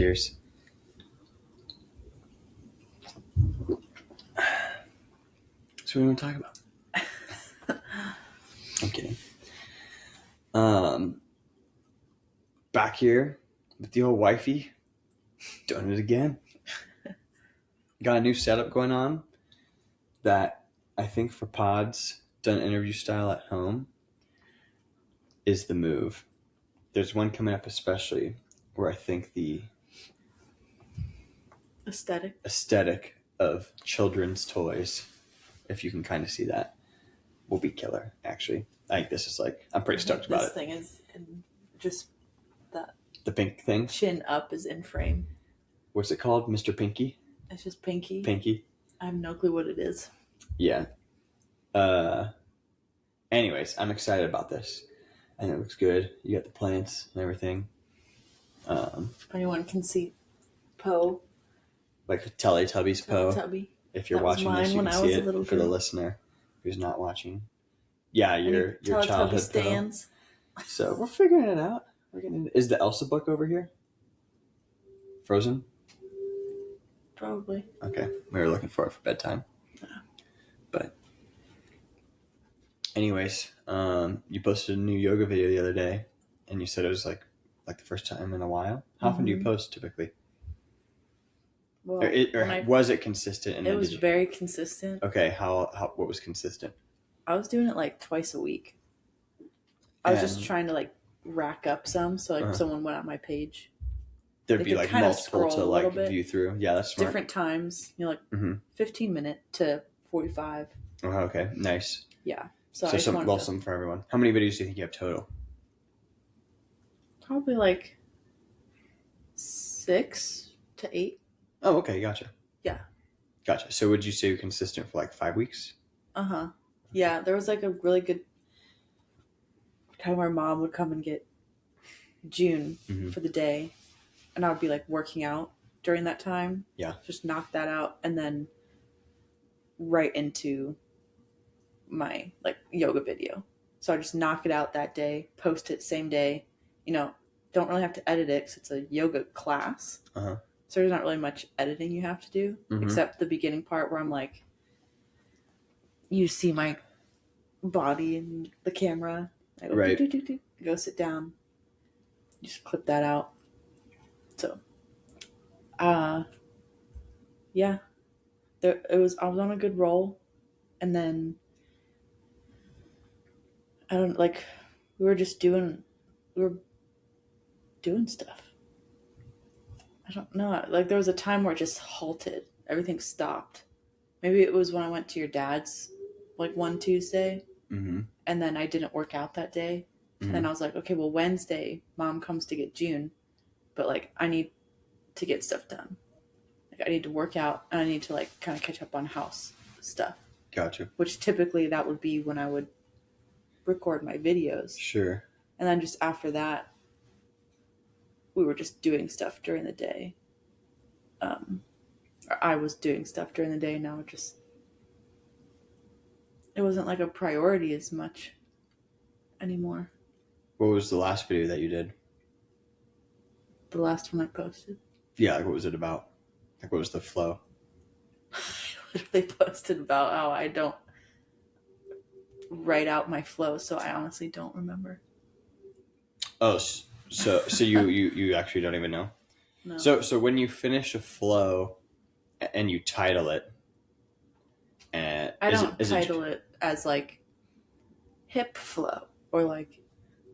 Cheers. So what do you want to talk about? I'm kidding. Back here with the old wifey, doing it again. Got a new setup going on that I think for pods, done interview style at home, is the move. There's one coming up especially where I think the aesthetic of children's toys, if you can kind of see that, will be killer, actually. I think this is I'm pretty stoked about it. This thing is just that. The pink thing? Chin up is in frame. What's it called? Mr. Pinky? It's just Pinky. Pinky? I have no clue what it is. Yeah. Anyways, I'm excited about this. And it looks good. You got the plants and everything. If anyone can see Poe. Like Teletubbies Poe. Teletubby. If you're watching this, you can see it for the listener who's not watching. Yeah, your childhood stands. So we're figuring it out. Is the Elsa book over here? Frozen? Probably. Okay. We were looking for it for bedtime. Yeah. But anyways, you posted a new yoga video the other day and you said it was like the first time in a while. How often do you post typically? Well, was it consistent? And it was very consistent. Okay. What was consistent? I was doing it twice a week. I was just trying to rack up some. So if someone went on my page, there'd be multiple to view through. Yeah, that's smart. Different times, 15 minute to 45. Oh, okay. Nice. Yeah. So some for everyone. How many videos do you think you have total? Probably 6 to 8. Oh, okay. Gotcha. Yeah. Gotcha. So would you say you're consistent for 5 weeks? Uh-huh. Yeah. There was a really good time where mom would come and get June for the day. And I would be working out during that time. Yeah. Just knock that out and then right into my yoga video. So I just knock it out that day, post it same day. Don't really have to edit it because it's a yoga class. Uh-huh. So there's not really much editing you have to do except the beginning part where I'm you see my body and the camera. I go, right. Go sit down. Just clip that out. So, yeah, I was on a good roll, and then we were doing stuff. I don't know. There was a time where it just halted. Everything stopped. Maybe it was when I went to your dad's, one Tuesday, and then I didn't work out that day. Mm-hmm. And I was okay, well, Wednesday, mom comes to get June, but I need to get stuff done. I need to work out, and I need to kind of catch up on house stuff. Gotcha. Which typically that would be when I would record my videos. Sure. And then just after that, we were just doing stuff during the day. Or I was doing stuff during the day. Now it wasn't a priority as much anymore. What was the last video that you did? The last one I posted. Yeah, what was it about? What was the flow? I literally posted about how I don't write out my flow, so I honestly don't remember. Oh, so you actually don't even know? No. So when you finish a flow and you title it, I don't title it as hip flow or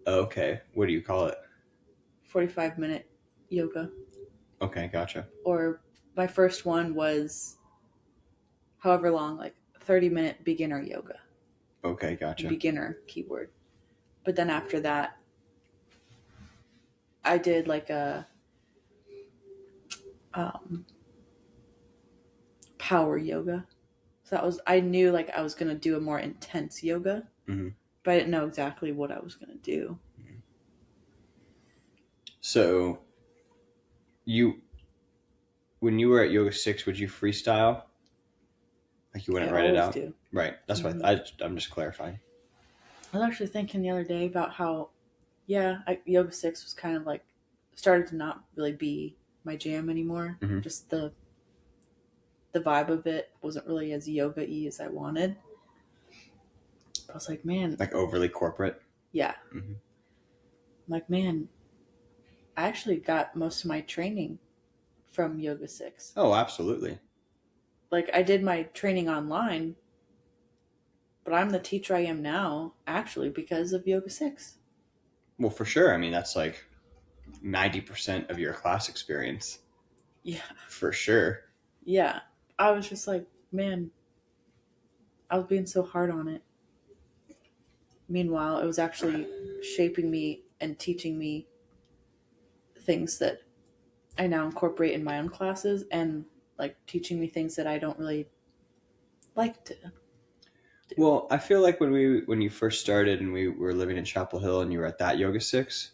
okay, what do you call it? 45-minute yoga. Okay, gotcha. Or my first one was however long, 30-minute beginner yoga. Okay, gotcha. Beginner keyword. But then after that, I did a power yoga. So I knew I was going to do a more intense yoga, but I didn't know exactly what I was going to do. Mm-hmm. So when you were at Yoga 6, would you freestyle? You wouldn't write it out? Do. Right. That's what I'm just clarifying. I was actually thinking the other day about how, Yoga 6 was kind of started to not really be my jam anymore. Mm-hmm. Just the vibe of it wasn't really as yoga-y as I wanted. I was like, man, like overly corporate. Yeah. Mm-hmm. I'm like, man, I actually got most of my training from Yoga 6. Oh, absolutely. Like, I did my training online, but I'm the teacher I am now actually because of Yoga 6. Well, for sure. I mean, that's like 90% of your class experience. Yeah. For sure. Yeah. I was just like, man, I was being so hard on it. Meanwhile, it was actually shaping me and teaching me things that I now incorporate in my own classes, and like teaching me things that I don't really like to do. Well, I feel like when you first started and we were living in Chapel Hill and you were at that Yoga 6,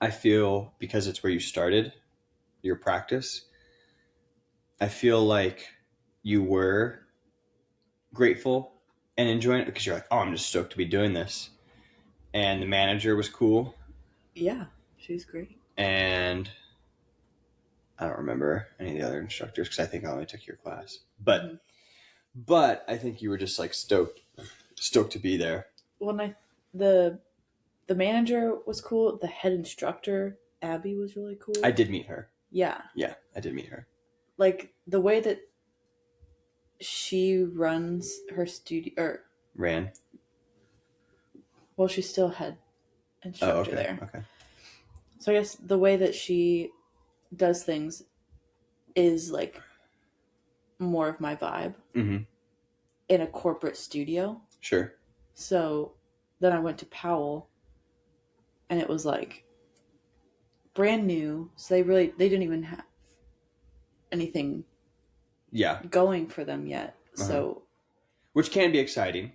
I feel because it's where you started your practice, I feel like you were grateful and enjoying it because you're like, oh, I'm just stoked to be doing this. And the manager was cool. Yeah, she's great. And I don't remember any of the other instructors because I think I only took your class. But I think you were just like stoked to be there. Well, the manager was cool. The head instructor, Abby, was really cool. I did meet her. Yeah. Yeah, I did meet her. Like the way that she runs her studio, or Ran. well, she's still head instructor there. Okay. So I guess the way that she does things is like more of my vibe Mm-hmm. in a corporate studio. Sure. So then I went to Powell, and it was like brand new. So they didn't even have anything going for them yet. So which can be exciting.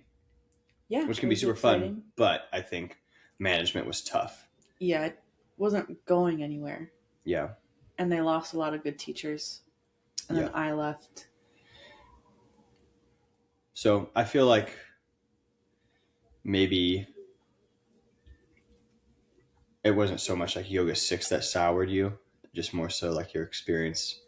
Yeah. Which can be super exciting. Fun. But I think management was tough. Yeah, it wasn't going anywhere. Yeah. And they lost a lot of good teachers. And then I left. So I feel like maybe it wasn't so much like Yoga 6 that soured you, just more so like your experience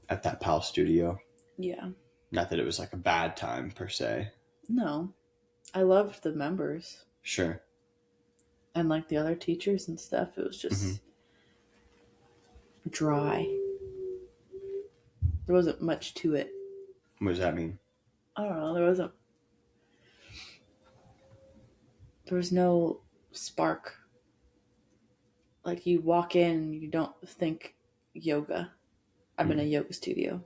at that PAL studio. Yeah. Not that it was like a bad time per se. No. I loved the members. Sure. And like the other teachers and stuff. It was just dry. There wasn't much to it. What does that mean? I don't know. There was no spark. Like you walk in and you don't think yoga. I'm in a yoga studio.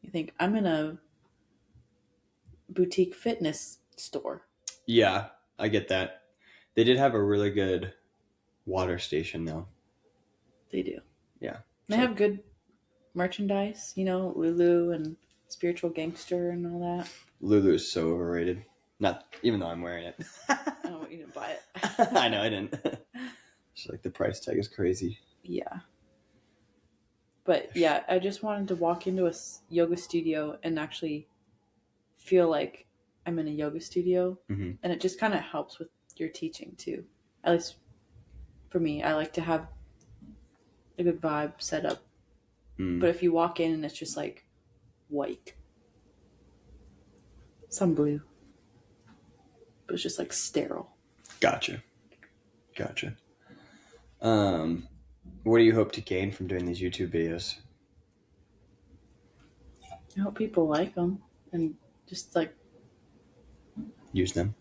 You think I'm in a boutique fitness store. Yeah, I get that. They did have a really good water station though. They do. Yeah. They have good merchandise, Lulu and Spiritual Gangster and all that. Lulu is so overrated. Not even though I'm wearing it. Oh, you didn't buy it. I know I didn't. It's like the price tag is crazy. Yeah. But yeah, I just wanted to walk into a yoga studio and actually feel like I'm in a yoga studio. Mm-hmm. And it just kind of helps with your teaching too. At least for me, I like to have a good vibe set up. But if you walk in and it's just like white, some blue, but it's just like sterile. Gotcha. What do you hope to gain from doing these YouTube videos? I hope people like them and just like use them.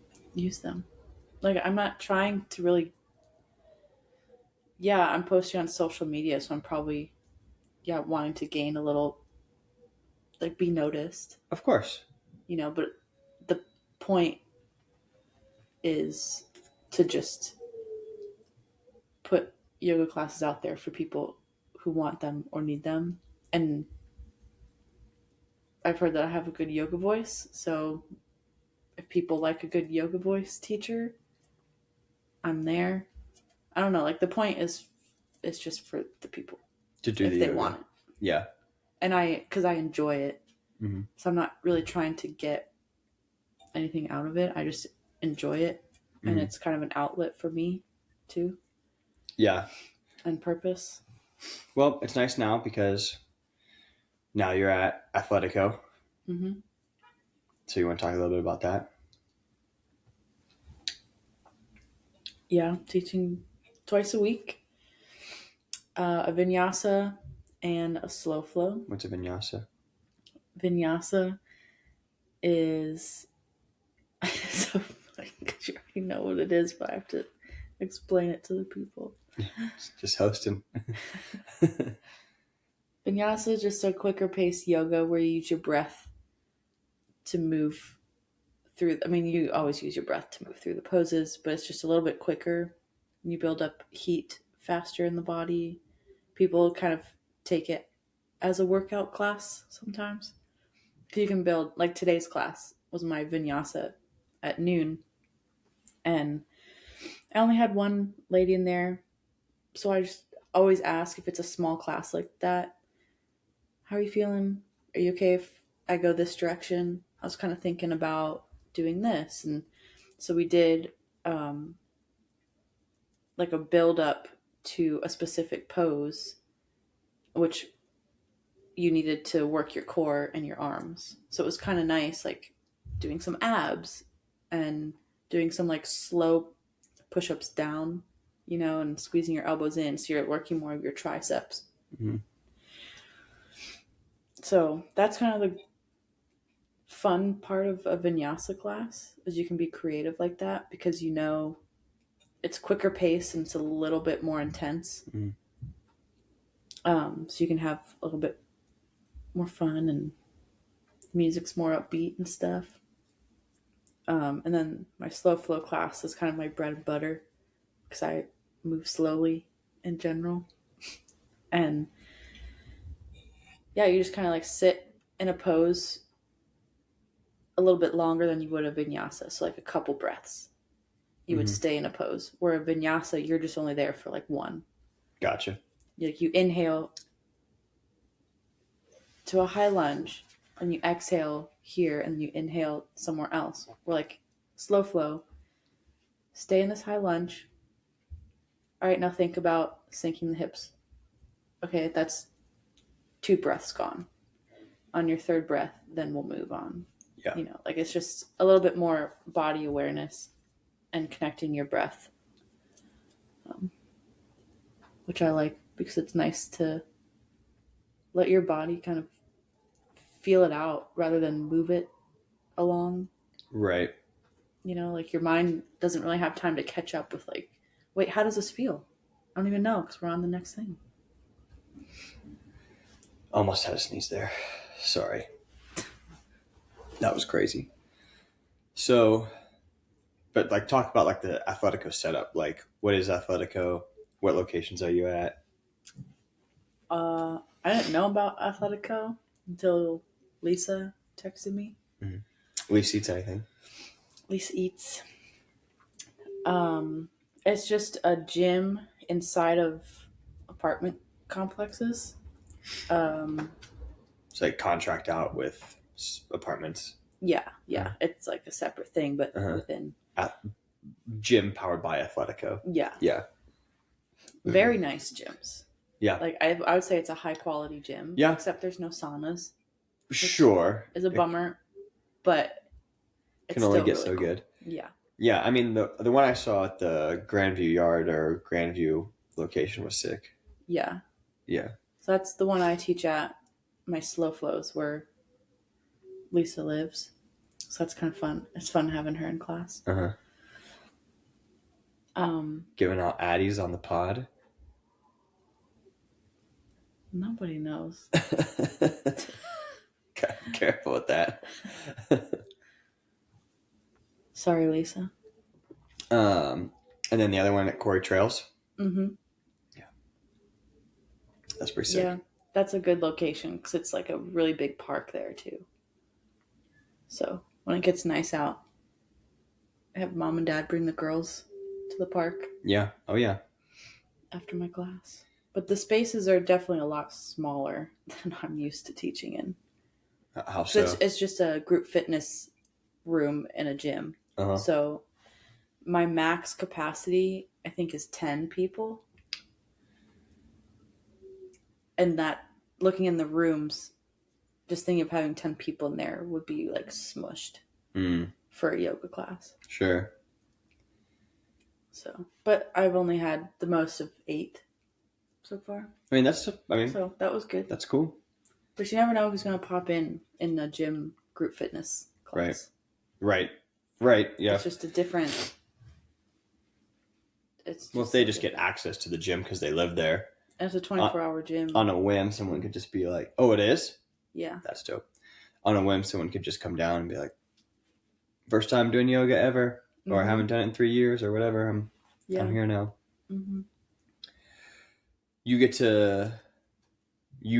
Like I'm not trying to really. Yeah, I'm posting on social media, so I'm probably wanting to gain a little, like, be noticed. Of course. But the point is to just put yoga classes out there for people who want them or need them. And I've heard that I have a good yoga voice, so if people like a good yoga voice teacher, I'm there. I don't know, like the point is it's just for the people to do if the they yoga. want it. Yeah. And because I enjoy it. Mm-hmm. So I'm not really trying to get anything out of it. I just enjoy it. And it's kind of an outlet for me too. Yeah. and purpose. Well, it's nice now because now you're at Athletico. Mm-hmm. So you want to talk a little bit about that? Yeah, teaching twice a week, a vinyasa and a slow flow. What's a vinyasa? Vinyasa is so funny because you already know what it is, but I have to explain it to the people. Just hosting. Vinyasa is just a quicker pace yoga where you use your breath to move through. I mean, you always use your breath to move through the poses, but it's just a little bit quicker. You build up heat faster in the body. People kind of take it as a workout class sometimes. You can build, like today's class was my vinyasa at noon, and I only had one lady in there, so I just always ask if it's a small class like that, how are you feeling? Are you okay if I go this direction? I was kind of thinking about doing this, and so we did like a build up to a specific pose, which you needed to work your core and your arms. So it was kind of nice, like doing some abs and doing some like slow push-ups down, and squeezing your elbows in, so you're working more of your triceps. Mm-hmm. So that's kind of the fun part of a vinyasa class, is you can be creative like that because it's quicker pace and it's a little bit more intense. Mm-hmm. So you can have a little bit more fun and music's more upbeat and stuff. And then my slow flow class is kind of my bread and butter because I move slowly in general. And yeah, you just kind of like sit in a pose a little bit longer than you would a vinyasa. So like a couple breaths, you would stay in a pose. Where a vinyasa, you're just only there for like one. Gotcha. Like you inhale to a high lunge and you exhale here and you inhale somewhere else. We're like slow flow. Stay in this high lunge. All right, now think about sinking the hips. Okay, that's 2 breaths gone. On your 3rd breath, then we'll move on. Yeah. Like it's just a little bit more body awareness and connecting your breath, which I like because it's nice to let your body kind of feel it out rather than move it along. Right. Like your mind doesn't really have time to catch up with like, wait, how does this feel? I don't even know because we're on the next thing. Almost had a sneeze there. Sorry. That was crazy. So, but like talk about like the Athletico setup. Like what is Athletico? What locations are you at? I didn't know about Athletico until Lisa texted me. Mm-hmm. Lisa eats anything? Lisa eats. It's just a gym inside of apartment complexes. It's like contract out with apartments. Yeah. It's like a separate thing, but within. Gym powered by Athletico. Yeah. Very nice gyms. Yeah. Like I would say it's a high quality gym. Yeah. Except there's no saunas. Sure. It's a bummer, but it can only get really so cool. Good. Yeah. Yeah, I mean the one I saw at the Grandview Yard or Grandview location was sick. Yeah. Yeah. So that's the one I teach at, my slow flows, where Lisa lives. So that's kind of fun. It's fun having her in class. Giving out addies on the pod. Nobody knows. Careful with that. Sorry, Lisa. And then the other one at Quarry Trails. Mm-hmm. Yeah. That's pretty sick. Yeah, that's a good location because it's like a really big park there too. So when it gets nice out, I have Mom and Dad bring the girls to the park. Yeah. Oh yeah. After my class. But the spaces are definitely a lot smaller than I'm used to teaching in. How so? It's just a group fitness room in a gym. So my max capacity, I think, is 10 people. And that, looking in the rooms, just thinking of having 10 people in there would be like smushed for a yoga class. Sure. So, but I've only had the most of 8 so far. I mean, so that was good. That's cool. But you never know who's going to pop in a gym group fitness class. Right. Yeah. It's just a different. Well, if they just get access to the gym because they live there. And it's a 24-hour gym. On a whim, someone could just be like, "Oh, it is." Yeah. That's dope. On a whim, someone could just come down and be like, "First time doing yoga ever," or "I haven't done it in 3 years," or whatever. I'm here now. Mm-hmm. You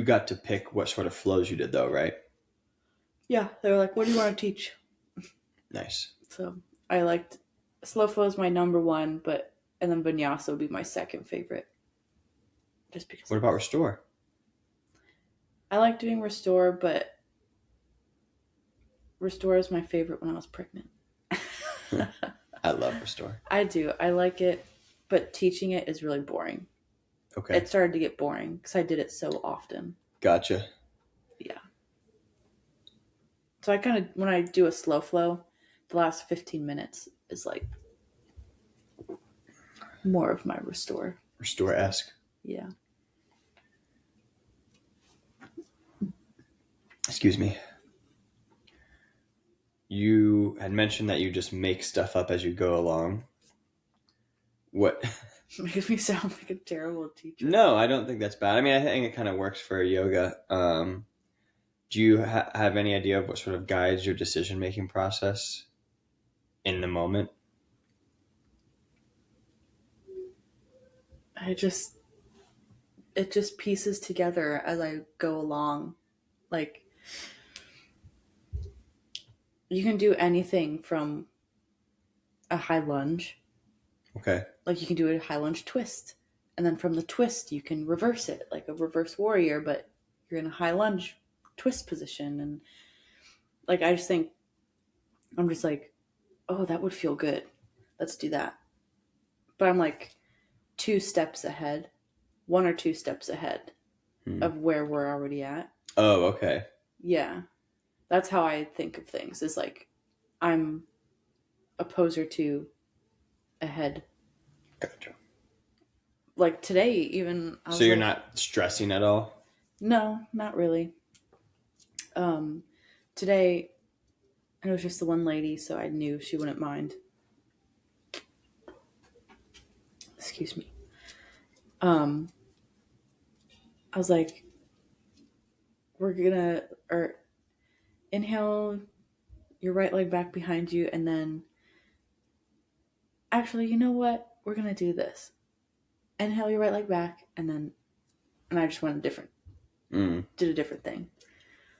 got to pick what sort of flows you did, though, right? Yeah, they were like, "What do you want to teach?" Nice. So I liked slow flow is my number 1, and then vinyasa would be my second favorite. Just because. What about restore? I like doing restore, but restore is my favorite when I was pregnant. I love restore. I do. I like it, but teaching it is really boring. Okay. It started to get boring because I did it so often. Gotcha. Yeah. So I kind of, when I do a slow flow, the last 15 minutes is like more of my restore. Restore-esque. Yeah. Excuse me. You had mentioned that you just make stuff up as you go along. What? Makes me sound like a terrible teacher. No, I don't think that's bad. I mean, I think it kind of works for yoga. Do you have any idea of what sort of guides your decision-making process in the moment? It just pieces together as I go along. Like, you can do anything from a high lunge. Okay. Like, you can do a high lunge twist. And then from the twist, you can reverse it, like a reverse warrior, but you're in a high lunge twist position. And, like, I just think, I'm just like, oh, that would feel good. Let's do that. But I'm like 2 steps ahead, 1 or 2 steps ahead of where we're already at. Oh, okay. Yeah. That's how I think of things, is like I'm a pose or 2 ahead. Gotcha. Like today, even. So you're not stressing at all? No, not really. Today, it was just the one lady, so I knew she wouldn't mind. Excuse me. I was like, we're gonna, or inhale your right leg back behind you, and then, actually, you know what? We're gonna do this. Inhale your right leg back, and I just went did a different thing.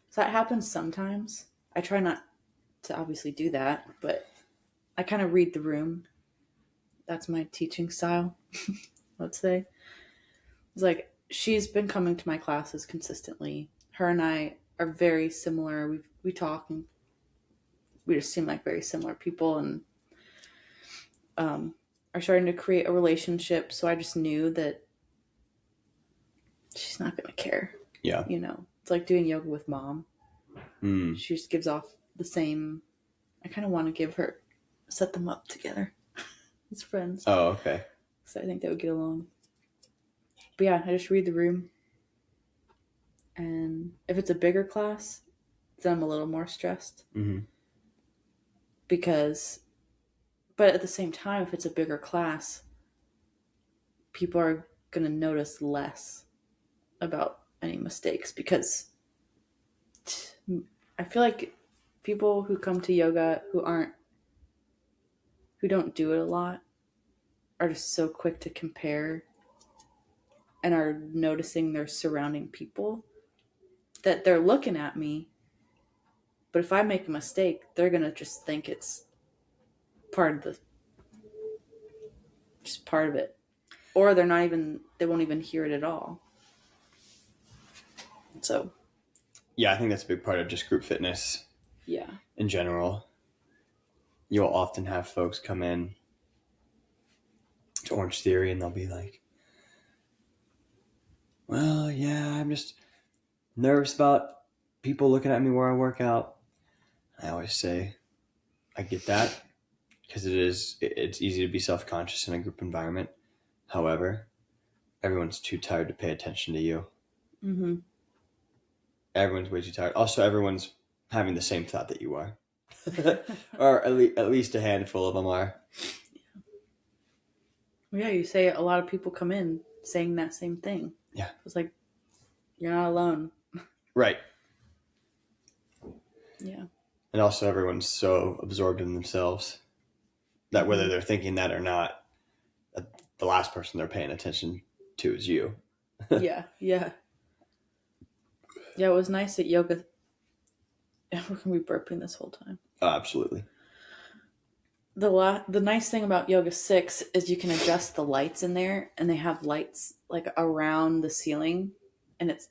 So that happens sometimes. I try not to obviously do that, but I kind of read the room. That's my teaching style, let's say. It's like, she's been coming to my classes consistently. Her and I are very similar. We talk, and we just seem like very similar people, and are starting to create a relationship. So I just knew that she's not going to care. Yeah. You know, it's like doing yoga with mom. She just gives off the same. I kind of want to set them up together as friends. Oh, okay. So I think they would get along. But yeah, I just read the room. And if it's a bigger class, then I'm a little more stressed. Mm-hmm. But at the same time, if it's a bigger class, people are going to notice less about any mistakes, because I feel like people who come to yoga who don't do it a lot are just so quick to compare and are noticing their surrounding people that they're looking at me. But if I make a mistake, they're going to just think it's part of it. Or they won't even hear it at all. So. Yeah, I think that's a big part of just group fitness. Yeah. In general. You'll often have folks come in to Orange Theory and they'll be like, well, yeah, I'm just nervous about people looking at me where I work out. I always say, I get that, because it's easy to be self-conscious in a group environment. However, everyone's too tired to pay attention to you. Mm-hmm. Everyone's way too tired. Also, everyone's having the same thought that you are. Or at least a handful of them are. Yeah, you say a lot of people come in saying that same thing. Yeah. It's like, you're not alone. Right. Yeah. And also, everyone's so absorbed in themselves that whether they're thinking that or not, the last person they're paying attention to is you. Yeah. Yeah, it was nice at yoga. We're going to be burping this whole time. Oh, absolutely. The nice thing about Yoga 6 is you can adjust the lights in there, and they have lights like around the ceiling, and it's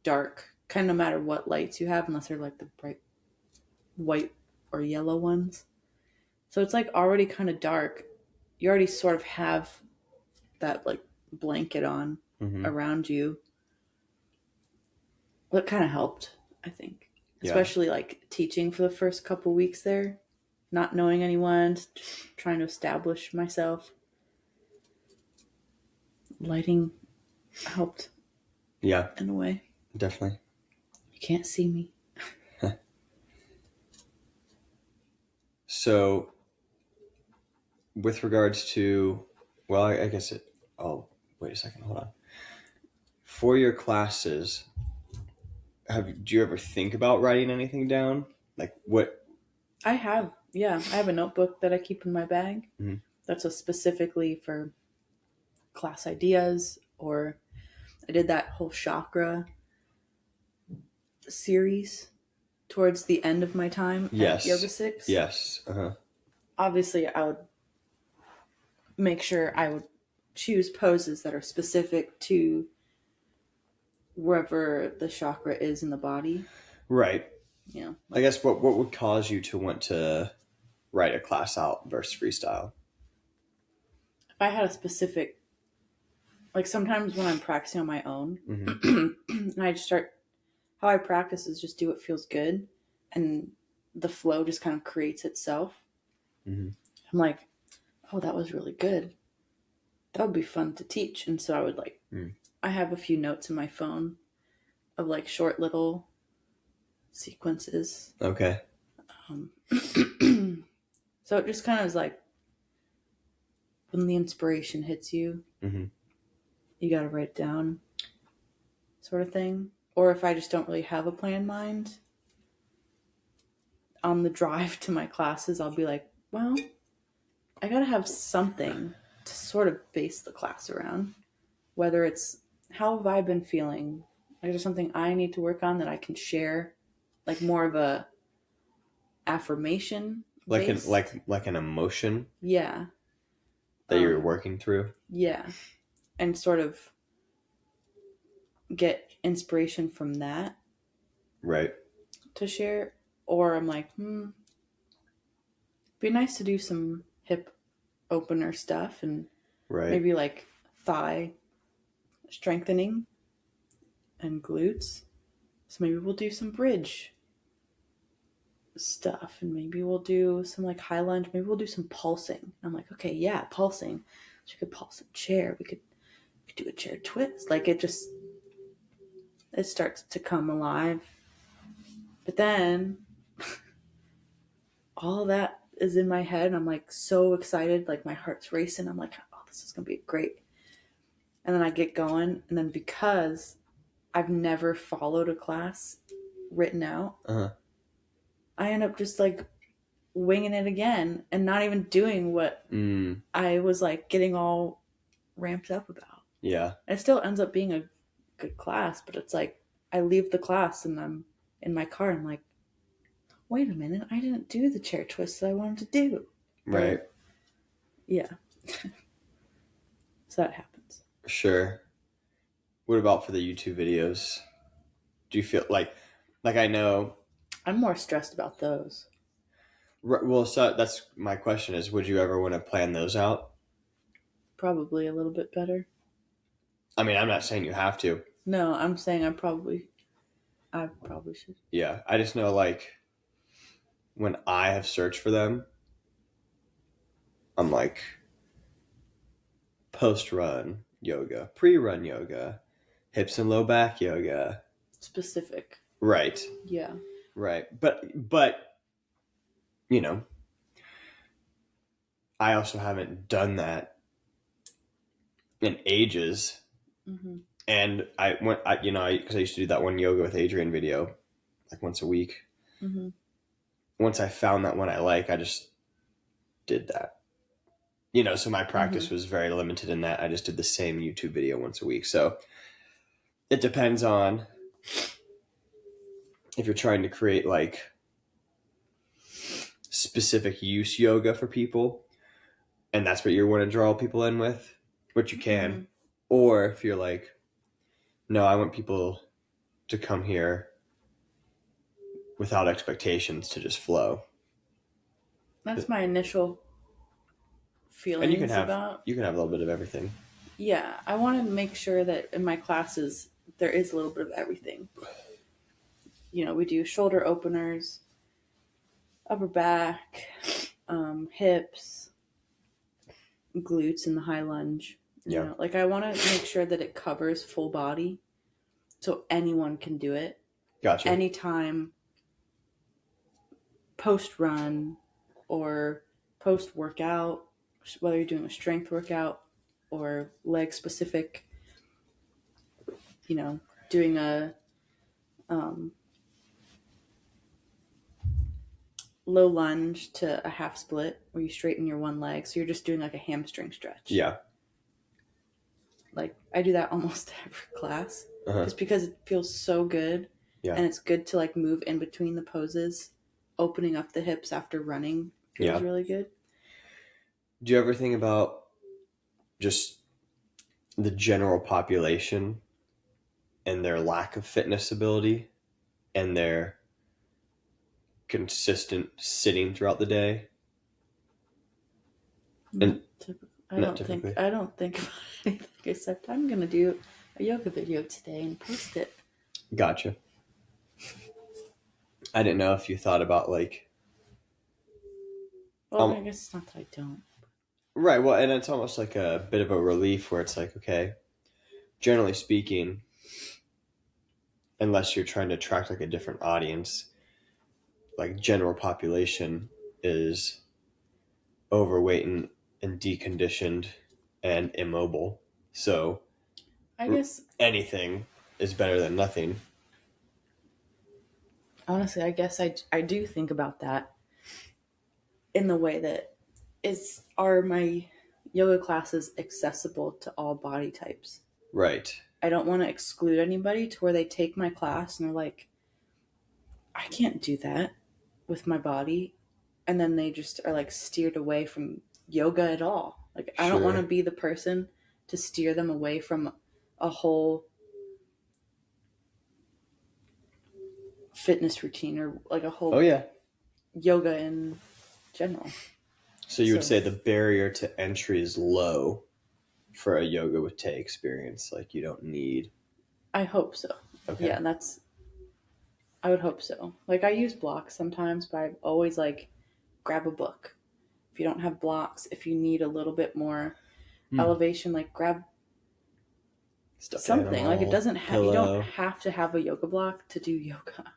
dark, kind of no matter what lights you have, unless they're like the bright white or yellow ones. So it's like already kind of dark. You already sort of have that like blanket on around you. That kind of helped, I think. Especially like teaching for the first couple weeks there, not knowing anyone, just trying to establish myself. Lighting helped. Yeah. In a way. Definitely. You can't see me. So, with regards to, well, I guess it, oh, wait a second, hold on. For your classes, do you ever think about writing anything down? Like what? I have, yeah. I have a notebook that I keep in my bag. Mm-hmm. That's specifically for class ideas, or I did that whole chakra series towards the end of my time at Yoga 6. Yes. Obviously, I would make sure I would choose poses that are specific to wherever the chakra is in the body. Right. Yeah. I guess what would cause you to want to write a class out versus freestyle? If I had a specific, like sometimes when I'm practicing on my own, and I just start, how I practice is just do what feels good, and the flow just kind of creates itself. I'm like, oh, that was really good. That would be fun to teach. And so I would like, I have a few notes in my phone of like short little sequences. Okay. So it just kind of is like, when the inspiration hits you, you got to write it down, sort of thing. Or if I just don't really have a plan in mind, on the drive to my classes, I'll be like, well, I got to have something to sort of base the class around. Whether it's, how have I been feeling? Like there's something I need to work on that I can share, like more of a affirmation. Like an emotion. Yeah. That you're working through. Yeah. And sort of get inspiration from that. Right. To share. Or I'm like, be nice to do some hip opener stuff and maybe like thigh strengthening and glutes. So maybe we'll do some bridge stuff, and maybe we'll do some like high lunge. Maybe we'll do some pulsing. I'm like, okay, yeah, pulsing. So we could pulse a chair. We could do a chair twist. Like it starts to come alive. But then all that is in my head, and I'm like so excited. Like my heart's racing. I'm like, oh, this is gonna be great. And then I get going, and then because I've never followed a class written out, I end up just like winging it again and not even doing what I was like getting all ramped up about. Yeah. It still ends up being a good class, but it's like I leave the class and I'm in my car and I'm like, wait a minute, I didn't do the chair twist that I wanted to do. Right. But, yeah. So that happens. Sure. What about for the YouTube videos? Do you feel like I know... I'm more stressed about those. Well, so that's my question is, would you ever want to plan those out? Probably a little bit better. I mean, I'm not saying you have to. No, I'm saying I probably should. Yeah, I just know like when I have searched for them, I'm like post run yoga, pre run yoga, hips and low back yoga. Specific. Right, Yeah. right. But you know, I also haven't done that in ages. Mm-hmm. And I went, because I used to do that one yoga with Adrian video like once a week. Mm-hmm. Once I found that one I like, I just did that. So my practice Mm-hmm. was very limited in that I just did the same YouTube video once a week. So it depends on if you're trying to create like specific use yoga for people, and that's what you want to draw people in with, which you can. Mm-hmm. Or if you're like, no, I want people to come here without expectations to just flow. That's my initial And feelings about. you can have a little bit of everything. Yeah, I want to make sure that in my classes there is a little bit of everything. We do shoulder openers, upper back, hips, glutes in the high lunge. Yeah. Like I want to make sure that it covers full body so anyone can do it. Gotcha. Anytime, post run or post workout, whether you're doing a strength workout or leg specific, doing a low lunge to a half split where you straighten your one leg. So you're just doing like a hamstring stretch. Yeah. Like I do that almost every class just because it feels so good. Yeah. And it's good to like move in between the poses. Opening up the hips after running feels really good. Do you ever think about just the general population and their lack of fitness ability and their consistent sitting throughout the day? And I don't think about anything except I'm gonna do a yoga video today and post it. Gotcha. I didn't know if you thought about like. Well, I guess it's not that I don't. Right. Well, and it's almost like a bit of a relief where it's like, okay, generally speaking, unless you're trying to attract like a different audience, like general population is overweight and deconditioned and immobile. So I guess anything is better than nothing. Honestly, I guess I do think about that in the way that are my yoga classes accessible to all body types? Right. I don't want to exclude anybody to where they take my class and they're like, I can't do that with my body. And then they just are like steered away from yoga at all. Like, I don't want to be the person to steer them away from a whole fitness routine or like a whole yoga in general. So you would say the barrier to entry is low for a yoga with Tay experience. Like you don't need. I hope so. Okay. Yeah, I would hope so. Like I use blocks sometimes, but I always like grab a book. If you don't have blocks, if you need a little bit more elevation, like grab something. Like it doesn't have. You don't have to have a yoga block to do yoga.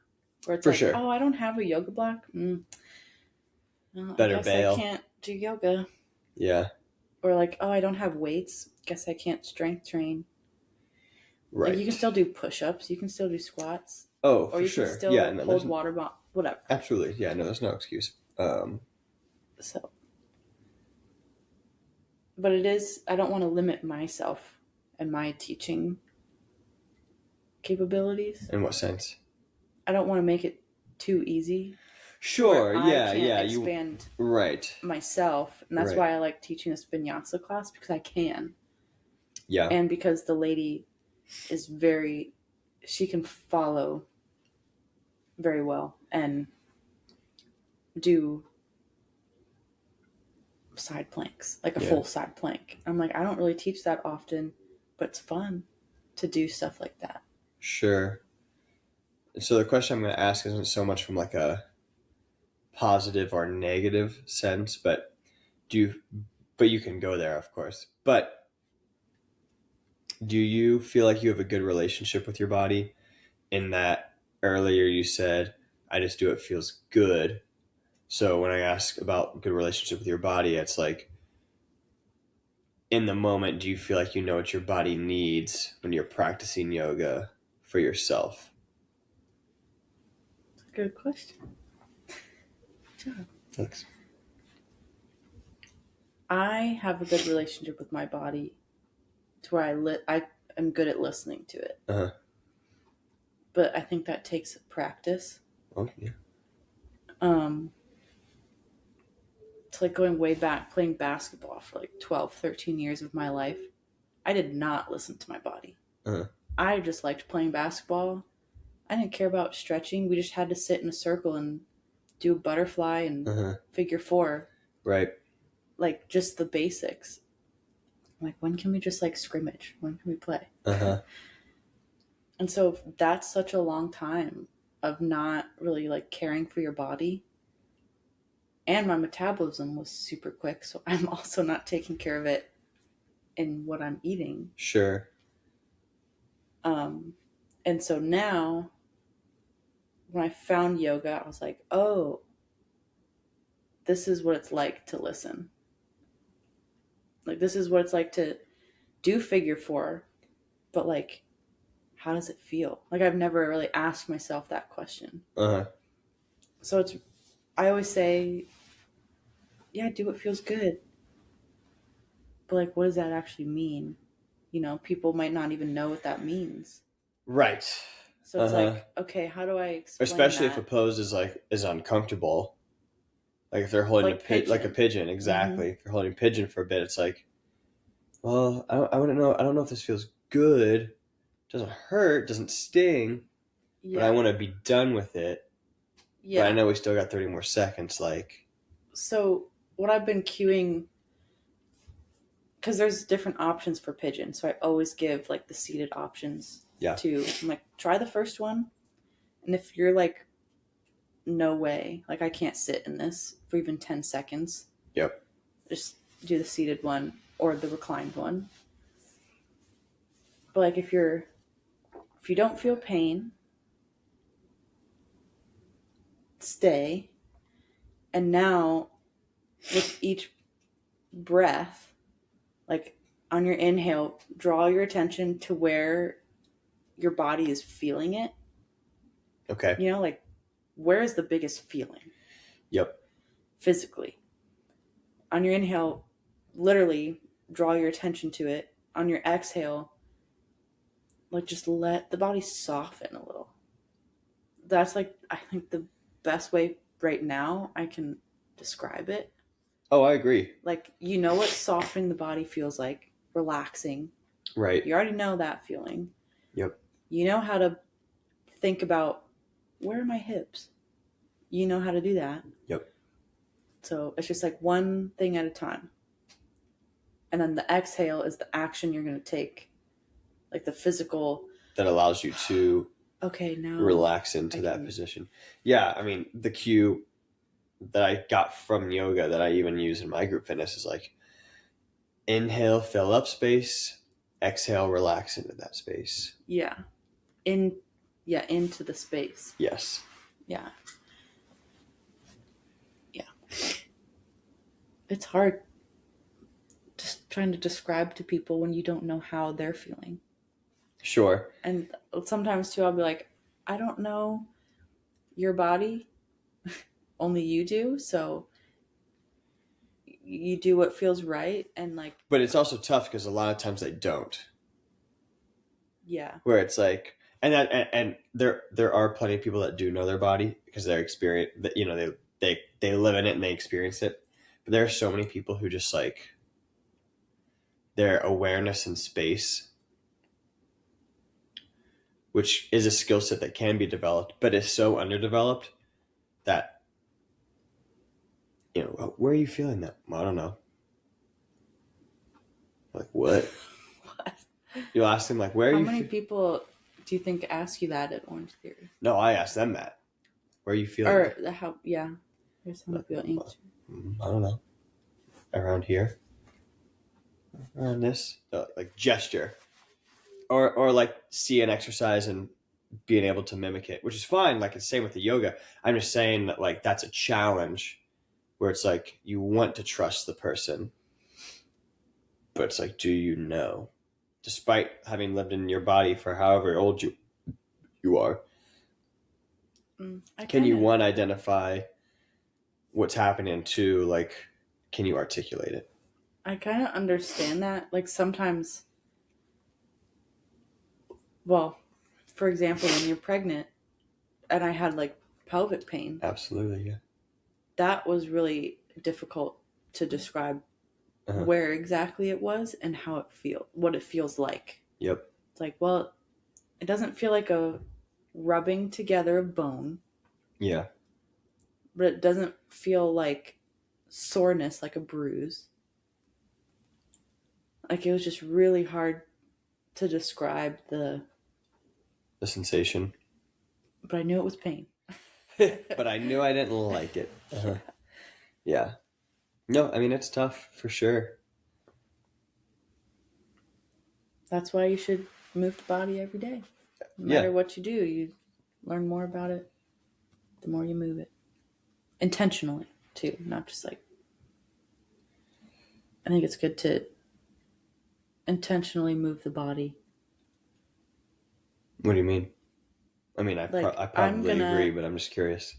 Where it's oh, I don't have a yoga block. Well, better I guess bail. I can't do yoga. Yeah. Or like, oh, I don't have weights. Guess I can't strength train. Right. Like you can still do push-ups. You can still do squats. Oh, for sure. Can still hold water bottle. Whatever. Absolutely. Yeah. No, there's no excuse. So. But it is. I don't want to limit myself and my teaching capabilities. In what sense? I don't want to make it too easy. Sure. Yeah. Expand right. myself, and that's why I like teaching this vinyasa class because I can. Yeah. And because the lady is she can follow very well and do side planks, like a full side plank. I'm like, I don't really teach that often, but it's fun. to do stuff like that. Sure. So the question I'm going to ask isn't so much from like a positive or negative sense, but you can go there, of course. But do you feel like you have a good relationship with your body in that earlier you said, I just do what feels good. So when I ask about good relationship with your body, it's like, in the moment, do you feel like you know what your body needs when you're practicing yoga for yourself? That's a good question. Good job. Thanks. I have a good relationship with my body to where I am good at listening to it. Uh-huh. But I think that takes practice. Oh, yeah. It's like going way back, playing basketball for like 12, 13 years of my life. I did not listen to my body. Uh-huh. I just liked playing basketball. I didn't care about stretching. We just had to sit in a circle and do a butterfly and figure four. Right. Like just the basics. Like, when can we just like scrimmage? When can we play? And so that's such a long time of not really like caring for your body. And my metabolism was super quick, so I'm also not taking care of it in what I'm eating. Sure. And so now, when I found yoga, I was like, oh, this is what it's like to listen. Like, this is what it's like to do figure four, but like, how does it feel? Like, I've never really asked myself that question. So I always say, yeah, do what feels good. But like, what does that actually mean? You know, people might not even know what that means. Right. So it's like, okay, how do I explain Especially that? if a pose is uncomfortable. Like if they're holding like a pigeon, exactly. If they're holding a pigeon for a bit, it's like, well, I wouldn't know. I don't know if this feels good. It doesn't hurt, doesn't sting, but I want to be done with it. Yeah. But I know we still got 30 more seconds. Like, so what I've been cueing, because there's different options for pigeon, so I always give like the seated options. Yeah. I'm like, try the first one, and if you're like, no way, like I can't sit in this for even 10 seconds. Yep. Just do the seated one or the reclined one. But like if you don't feel pain, stay. And now with each breath, like on your inhale, draw your attention to where your body is feeling it. Okay. You know, like where is the biggest feeling? Yep. Physically. On your inhale, literally draw your attention to it. On your exhale, like just let the body soften a little. That's like, I think the best way right now I can describe it. Oh, I agree. Like, you know what softening the body feels like, relaxing. Right. You already know that feeling. Yep. You know how to think about, where are my hips? You know how to do that. Yep. So it's just like one thing at a time. And then the exhale is the action you're going to take. Like the physical. That allows you to now relax into that position. Yeah, I mean, the cue that I got from yoga that I even use in my group fitness is like, inhale, fill up space, exhale, relax into that space. Yeah. Into the space. Yes. Yeah. Yeah. It's hard just trying to describe to people when you don't know how they're feeling. Sure. And sometimes too, I'll be like, I don't know your body. Only you do. So you do what feels right. And like, but it's also tough because a lot of times they don't. Yeah. Where it's like, and there are plenty of people that do know their body because they're experience that, you know, they live in it and they experience it. But there are so many people who just like, their awareness in space, which is a skill set that can be developed, but is so underdeveloped that, you know, where are you feeling that? Well, I don't know. Like, what? What? You'll ask them, like, where How are you? many people do you think ask you that at Orange Theory? No, I asked them that. Where are you feeling? Or how? Yeah, here's how many people answer. I don't know. Around here. Around this, like gesture, or like see an exercise and being able to mimic it, which is fine. Like it's same with the yoga. I'm just saying that like that's a challenge where it's like you want to trust the person, but it's like, do you know? Despite having lived in your body for however old you are, can you one identify what's happening? Two, like, can you articulate it? I kind of understand that. Like sometimes, well, for example, when you're pregnant, and I had like pelvic pain. Absolutely, yeah. That was really difficult to describe where exactly it was and how it what it feels like. Yep. It's like, well, it doesn't feel like a rubbing together of bone. Yeah. But it doesn't feel like soreness, like a bruise. Like it was just really hard to describe the sensation. But I knew it was pain. But I knew I didn't like it. Yeah. No, I mean, it's tough for sure. That's why you should move the body every day. No matter what you do, you learn more about it the more you move it. Intentionally, too. Not just like... I think it's good to intentionally move the body. What do you mean? I mean, I probably agree, but I'm just curious.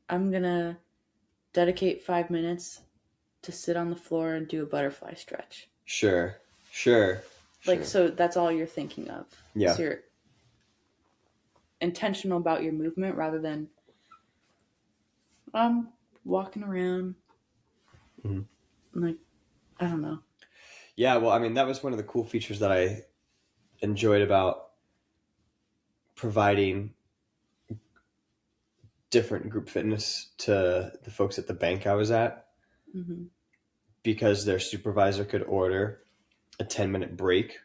I'm going to dedicate 5 minutes to sit on the floor and do a butterfly stretch. Sure. Like, so that's all you're thinking of. Yeah. So you're intentional about your movement rather than walking around. Mm-hmm. Like, I don't know. Yeah, well, I mean, that was one of the cool features that I enjoyed about providing different group fitness to the folks at the bank I was at. Mm-hmm. Because their supervisor could order a 10-minute break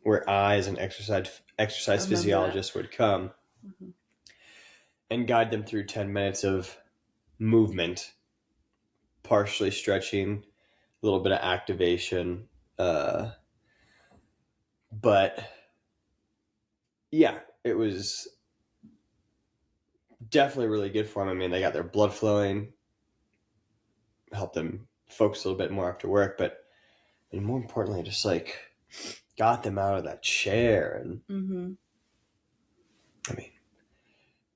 where I, as an exercise physiologist, would come and guide them through 10 minutes of movement, partially stretching, a little bit of activation. But yeah, it was definitely really good for them. I mean, they got their blood flowing, helped them focus a little bit more after work, but more importantly, just like got them out of that chair. And I mean,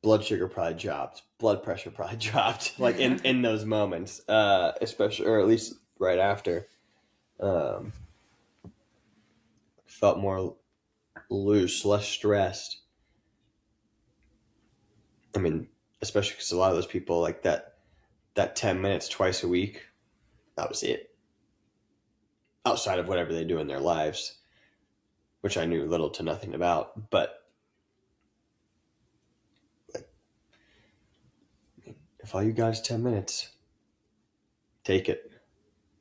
blood sugar probably dropped, blood pressure probably dropped, like in those moments, especially, or at least right after. Felt more loose, less stressed. I mean, especially because a lot of those people, like that 10 minutes twice a week, that was it. Outside of whatever they do in their lives, which I knew little to nothing about. But like, if all you guys 10 minutes, take it.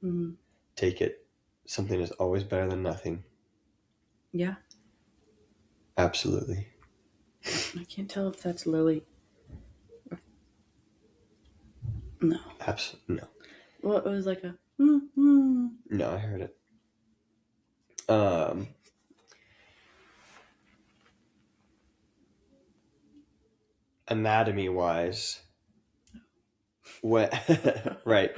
Mm-hmm. Take it. Something is always better than nothing. Yeah. Absolutely. I can't tell if that's Lily. No. Absolutely no. Well, it was like a... No, I heard it. Anatomy wise, what right?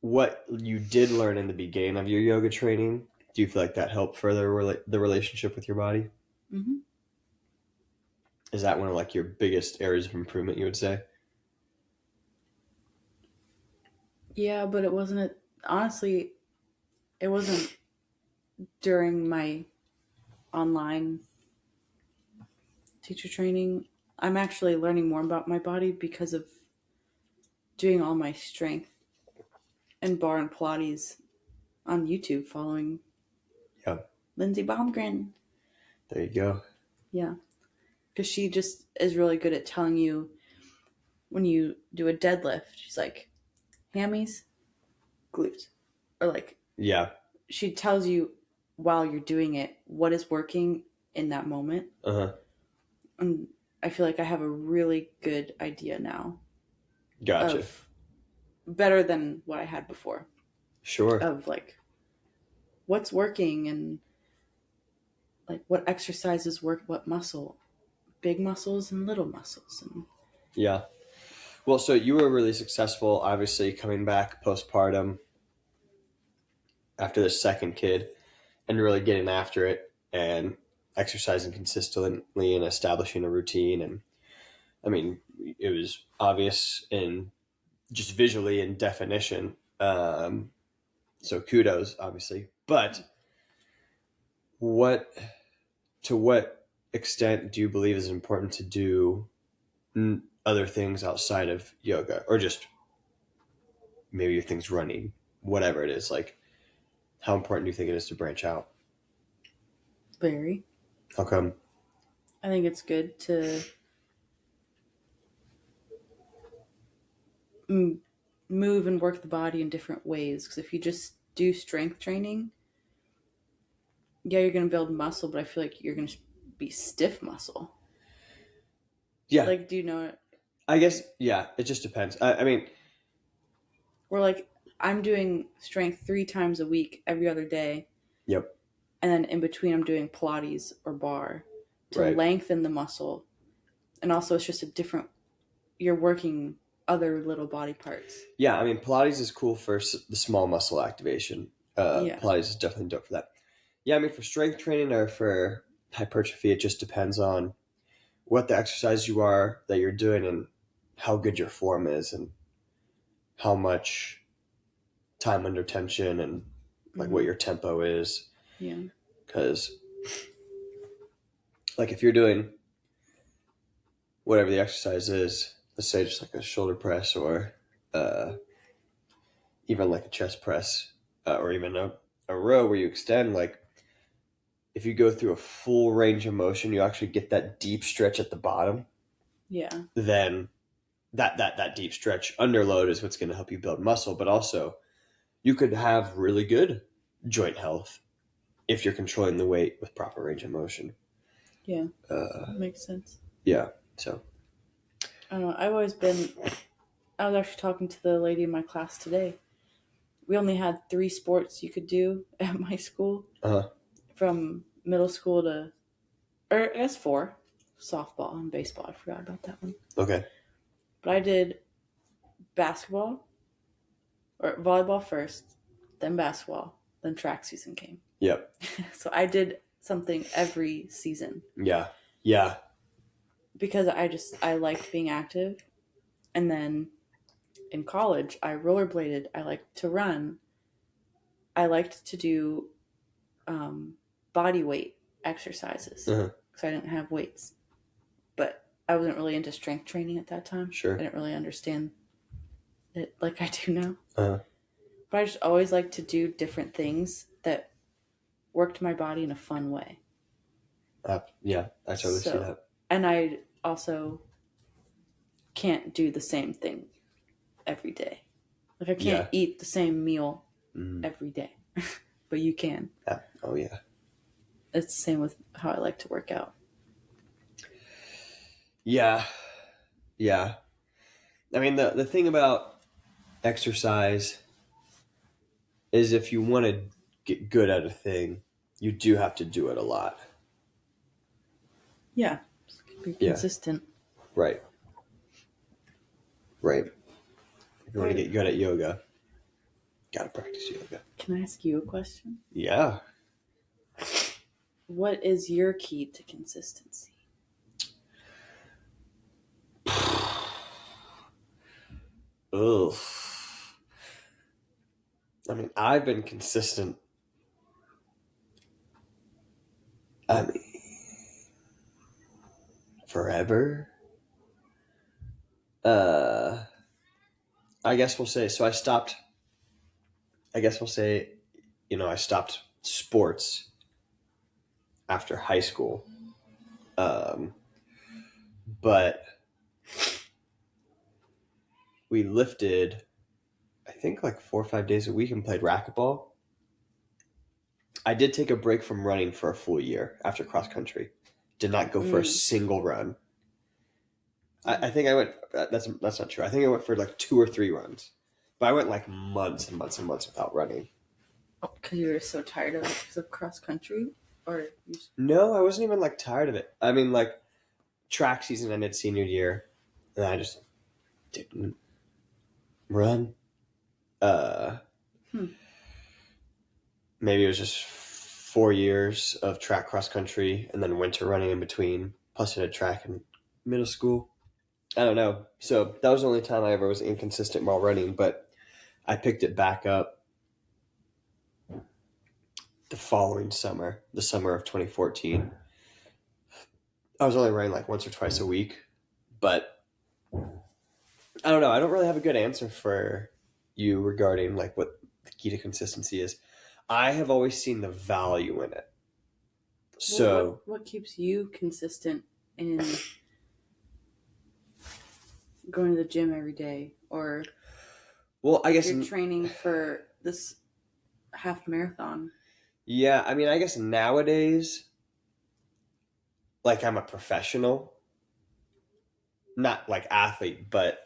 What you did learn in the beginning of your yoga training, do you feel like that helped further the relationship with your body? Mm-hmm. Is that one of like your biggest areas of improvement, you would say? Yeah, but it wasn't. Honestly, it wasn't during my online teacher training. I'm actually learning more about my body because of doing all my strength and bar and Pilates on YouTube, following Lindsay Baumgren. There you go. Yeah. Because she just is really good at telling you when you do a deadlift, she's like, hammies, glutes. Or like, she tells you while you're doing it what is working in that moment. And I feel like I have a really good idea now Gotcha. of better than what I had before. Sure. Of like what's working and like what exercises work, what muscle, big muscles and little muscles. And Yeah. Well, so you were really successful, obviously, coming back postpartum after the second kid and really getting after it and exercising consistently and establishing a routine. And I mean, it was obvious in just visually in definition. So kudos, obviously. But what to what extent do you believe is important to do other things outside of yoga, or just maybe your things running, whatever it is? Like, how important do you think it is to branch out? very. How come? I think it's good to move and work the body in different ways. Because if you just do strength training, yeah, you're going to build muscle, but I feel like you're going to be stiff muscle. Yeah. Like, do you know? I guess, yeah, it just depends. I mean, we're like, I'm doing strength 3 times a week, every other day. Yep. And then in between, I'm doing Pilates or bar to Right. lengthen the muscle. And also, it's just a different, you're working other little body parts. Yeah, I mean, Pilates is cool for the small muscle activation. Yeah. Pilates is definitely dope for that. Yeah, I mean, for strength training or for hypertrophy, it just depends on what the exercise you are that you're doing and how good your form is and how much time under tension and like what your tempo is. Yeah. Because like if you're doing whatever the exercise is, let's say just like a shoulder press or even like a chest press or even a row where you extend, like if you go through a full range of motion, you actually get that deep stretch at the bottom. Yeah. Then that deep stretch under load is what's going to help you build muscle, but also you could have really good joint health if you're controlling the weight with proper range of motion. Yeah. That makes sense. Yeah. So I don't know. I was actually talking to the lady in my class today. We only had 3 sports you could do at my school. From middle school to, or I guess 4. Softball and baseball. I forgot about that one. Okay. But I did basketball or volleyball first, then basketball, then track season came. Yep. So I did something every season. Yeah. Yeah. Because I liked being active. And then in college, I rollerbladed. I liked to run. I liked to do body weight exercises because I didn't have weights. But I wasn't really into strength training at that time. Sure. I didn't really understand it like I do now. But I just always like to do different things that worked my body in a fun way. Yeah, I totally see that. And I also can't do the same thing every day. Like I can't eat the same meal every day, but you can. Yeah. Oh yeah. It's the same with how I like to work out. Yeah. Yeah. I mean, the thing about exercise is if you want to get good at a thing, you do have to do it a lot. Yeah. Be consistent. Right. Right. If you want to get good at yoga, gotta practice yoga. Can I ask you a question? Yeah. What is your key to consistency? Ugh. I mean, I've been consistent. I mean, forever. I guess we'll say, so I stopped, I guess we'll say, I stopped sports after high school. But we lifted, I think like 4 or 5 days a week and played racquetball. I did take a break from running for a full year after cross country. Did not go for a single run. I think I went. That's not true. I think I went for like 2 or 3 runs, but I went like months and months and months without running. Oh, because you were so tired of it because of cross country, or no, I wasn't even like tired of it. I mean, like track season ended senior year, and I just didn't run. Maybe it was just 4 years of track cross country and then winter running in between. Plus, I did track in middle school. I don't know. So that was the only time I ever was inconsistent while running, but I picked it back up the following summer, the summer of 2014. I was only running like once or twice a week, but I don't know. I don't really have a good answer for you regarding like what the key to consistency is. I have always seen the value in it. So what keeps you consistent in going to the gym every day, or I guess you're training for this half marathon? Yeah, I mean, I guess nowadays, like I'm a professional, not like athlete, but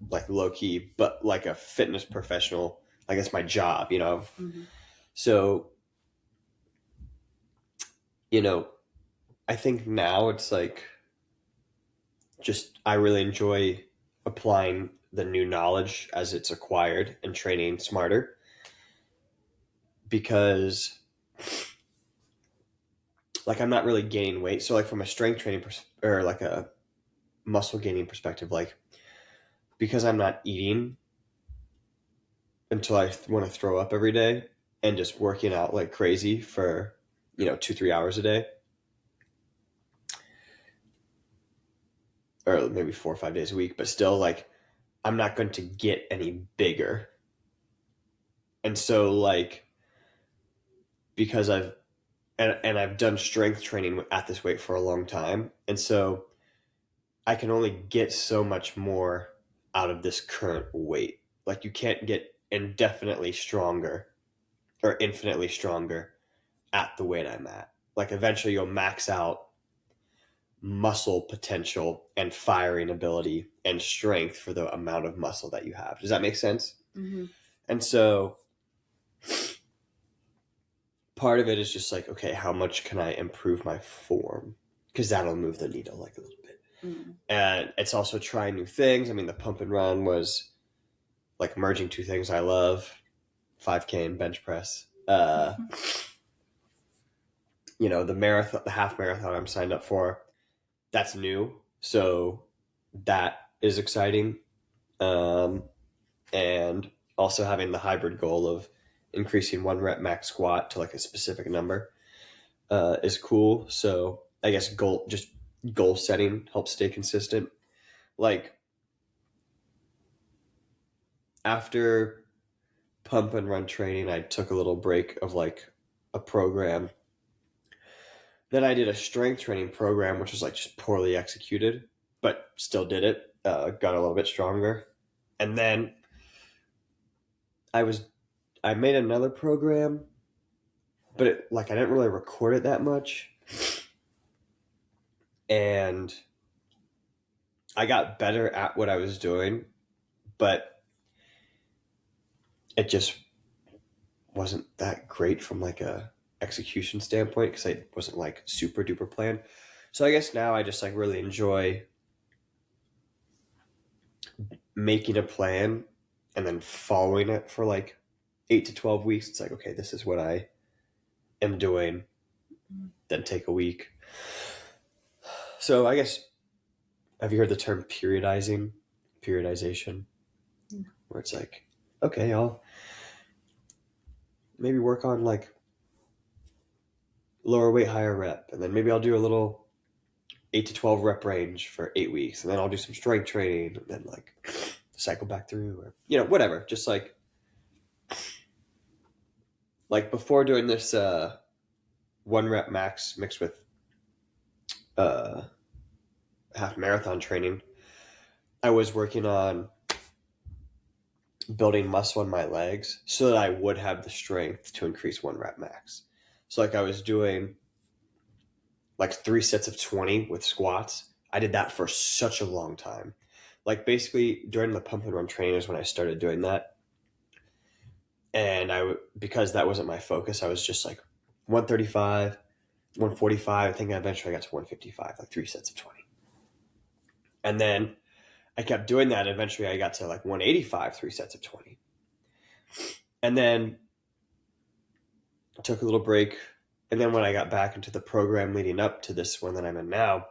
like low key, but like a fitness professional. I guess my job, Mm-hmm. So, I think now it's like just I really enjoy applying the new knowledge as it's acquired and training smarter because like I'm not really gaining weight. So like from a strength training or like a muscle gaining perspective, like because I'm not eating until I want to throw up every day and just working out like crazy for 2-3 hours a day, or maybe 4 or 5 days a week, but still like I'm not going to get any bigger. And so like because I've done strength training at this weight for a long time, and so I can only get so much more out of this current weight. Like you can't get indefinitely stronger or infinitely stronger at the weight I'm at. Like eventually you'll max out muscle potential and firing ability and strength for the amount of muscle that you have. Does that make sense? Mm-hmm. And so part of it is just like, okay, how much can I improve my form? Because that'll move the needle like a little bit. Mm-hmm. And it's also trying new things. I mean, the pump and run was like merging 2 things I love, 5K and bench press. The marathon, the half marathon I'm signed up for, that's new. So that is exciting. And also having the hybrid goal of increasing 1 rep max squat to like a specific number is cool. So I guess goal setting helps stay consistent. Like after pump and run training, I took a little break of like a program. Then I did a strength training program, which was like just poorly executed, but still did it. Got a little bit stronger. And then I made another program, but I didn't really record it that much. And I got better at what I was doing, but it just wasn't that great from like a execution standpoint because I wasn't like super duper planned. So I guess now I just like really enjoy making a plan and then following it for like 8 to 12 weeks. It's like, okay, this is what I am doing. Then take a week. So I guess, have you heard the term periodization? Yeah. Where it's like, okay, I'll maybe work on like lower weight, higher rep. And then maybe I'll do a little 8 to 12 rep range for 8 weeks. And then I'll do some strength training and then like cycle back through or, whatever. Just like before doing this 1 rep max mixed with half marathon training, I was working on building muscle in my legs so that I would have the strength to increase 1 rep max. So like I was doing like 3 sets of 20 with squats. I did that for such a long time. Like basically during the pump and run training is when I started doing that. And because that wasn't my focus, I was just like 135, 145. I think eventually I got to 155, like 3 sets of 20. And then I kept doing that. Eventually I got to like 185, 3 sets of 20. And then I took a little break. And then when I got back into the program leading up to this one that I'm in now,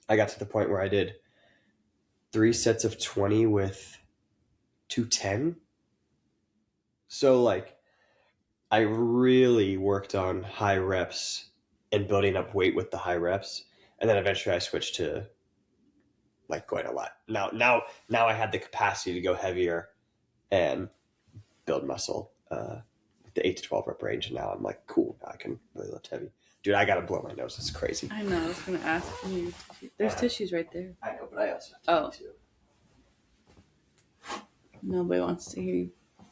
I got to the point where I did 3 sets of 20 with 210. So like I really worked on high reps and building up weight with the high reps. And then eventually I switched to like going a lot. Now I had the capacity to go heavier and build muscle the 8 to 12 rep range. And now I'm like, cool, I can really lift heavy. Dude, I got to blow my nose. It's crazy. I know. I was going to ask you. There's tissues right there. I know, but I also have to too. Nobody wants to hear you.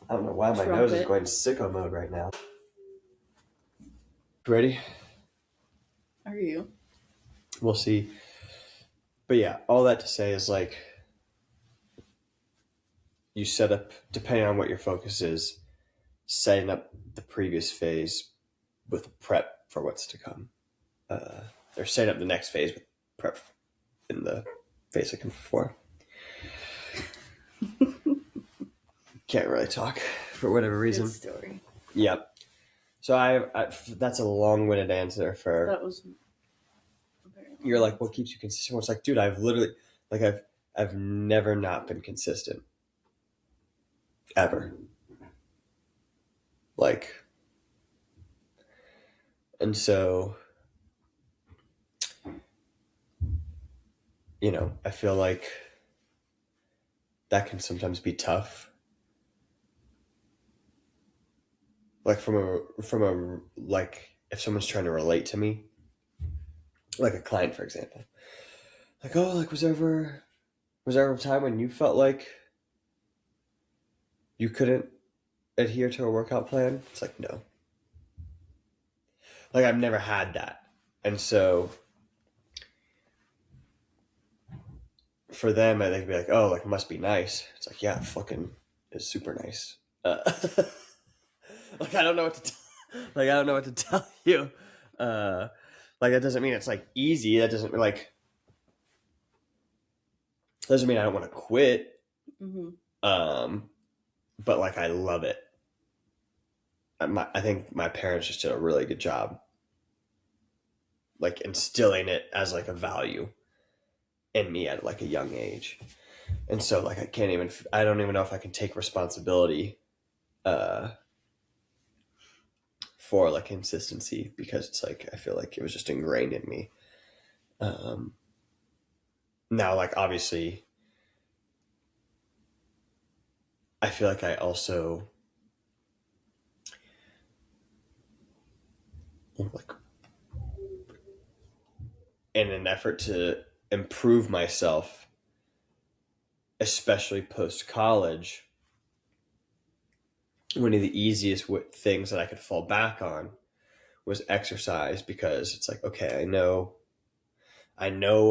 I don't know why my nose is going sicko mode right now. Ready? Are you? We'll see. But yeah, all that to say is like you set up, depending on what your focus is, setting up the previous phase with prep for what's to come. Or setting up the next phase with prep in the phase that comes before. Can't really talk for whatever reason. Good story. Yep. So I that's a long-winded answer for. That was. You're like, what keeps you consistent? Well, it's like, dude, I've literally, like, I've never not been consistent, ever. Like, and so, you know, I feel like that can sometimes be tough. Like from a like if someone's trying to relate to me, like a client, for example, like, oh, like was there ever a time when you felt like you couldn't adhere to a workout plan? It's like, no. Like I've never had that. And so for them, I think be like, oh, like must be nice. It's like, yeah, fucking is super nice. Like I don't know what to tell you. Like that doesn't mean it's like easy. That doesn't mean I don't want to quit. Mm-hmm. But like I love it. I think my parents just did a really good job, like instilling it as like a value in me at like a young age. And so like I don't even know if I can take responsibility for like consistency, because it's like I feel like it was just ingrained in me. Now like obviously I feel like I also like in an effort to improve myself, especially post college, one of the easiest things that I could fall back on was exercise, because it's like, okay, I know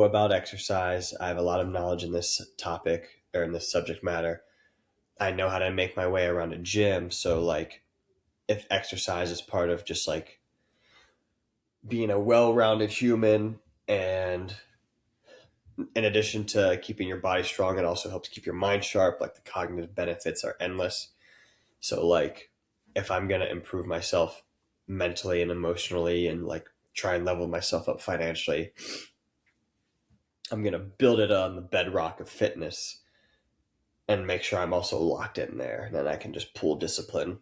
about exercise. I have a lot of knowledge in this topic or in this subject matter. I know how to make my way around a gym. So like if exercise is part of just like being a well-rounded human, and in addition to keeping your body strong, it also helps keep your mind sharp. Like the cognitive benefits are endless. So like if I'm going to improve myself mentally and emotionally and like try and level myself up financially, I'm going to build it on the bedrock of fitness and make sure I'm also locked in there. And then I can just pull discipline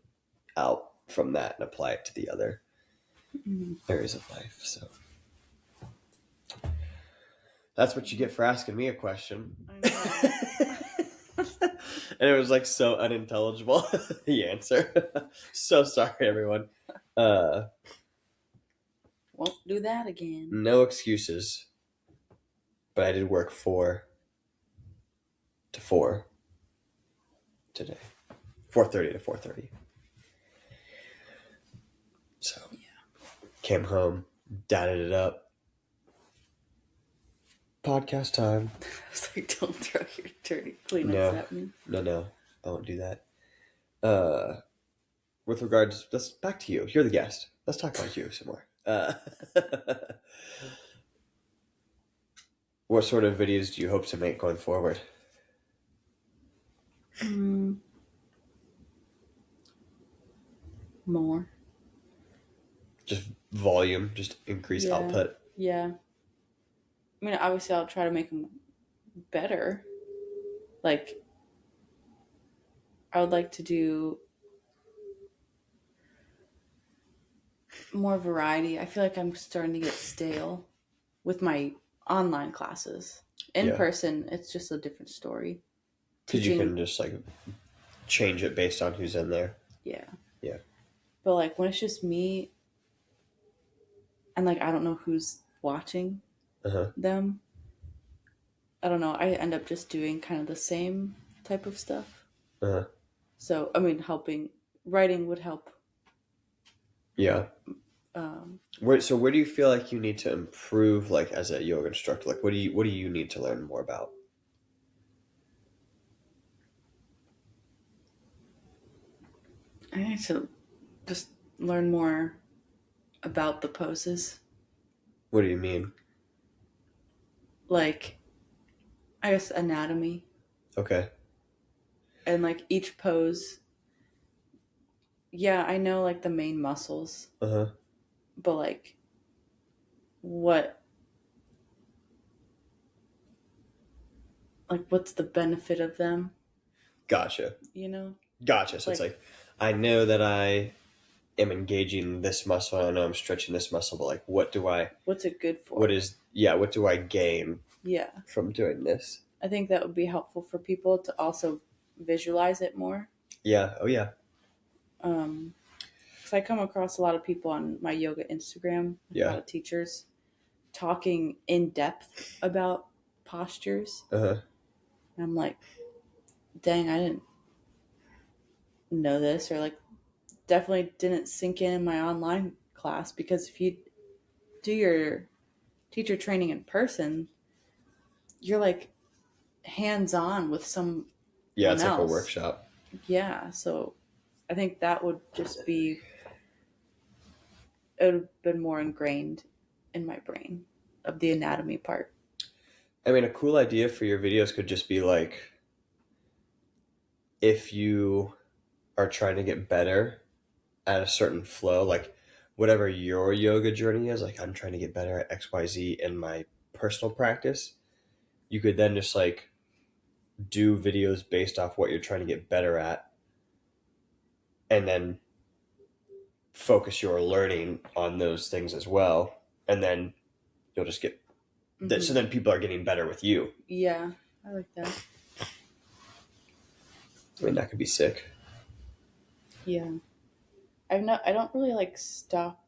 out from that and apply it to the other areas of life. So that's what you get for asking me a question. I know. And it was like so unintelligible, the answer. So sorry, everyone. Won't do that again. No excuses. But I did work 4 to 4. today. 4:30 to 4:30. So came home, dadded it up. Podcast time. I was like, don't throw your dirty Kleenex at me. No. I won't do that. With regards, let's back to you. You're the guest. Let's talk about you some more. What sort of videos do you hope to make going forward? More. Just volume, just increase output. Yeah. I mean, obviously, I'll try to make them better. Like, I would like to do more variety. I feel like I'm starting to get stale with my online classes. In person, it's just a different story. Because you can just like change it based on who's in there. Yeah. Yeah. But like when it's just me and like I don't know who's watching them, I don't know. I end up just doing kind of the same type of stuff. So, I mean, writing would help. Yeah. Where do you feel like you need to improve, like as a yoga instructor? Like, what do you need to learn more about? I need to just learn more about the poses. What do you mean? Like, I guess anatomy. Okay. And like each pose, yeah, I know like the main muscles. But like, what's the benefit of them? Gotcha. You know? Gotcha. So it's like, I know that I am engaging this muscle. I know I'm stretching this muscle, but like, what's it good for? What do I gain? Yeah. From doing this? I think that would be helpful for people to also visualize it more. Yeah. Oh yeah. Because I come across a lot of people on my yoga Instagram, a lot of teachers, talking in depth about postures. And I'm like, dang, I didn't know this, or like definitely didn't sink in my online class, because if you do your teacher training in person, you're like hands-on with some it's like a workshop. Yeah, so I think that would just be, it would have been more ingrained in my brain of the anatomy part. I mean, a cool idea for your videos could just be like, if you are trying to get better at a certain flow, like whatever your yoga journey is, like I'm trying to get better at XYZ in my personal practice, you could then just like do videos based off what you're trying to get better at, and then focus your learning on those things as well, and then you'll just get so then people are getting better with you. Yeah, I like that. I mean, that could be sick. Yeah. I don't really like stop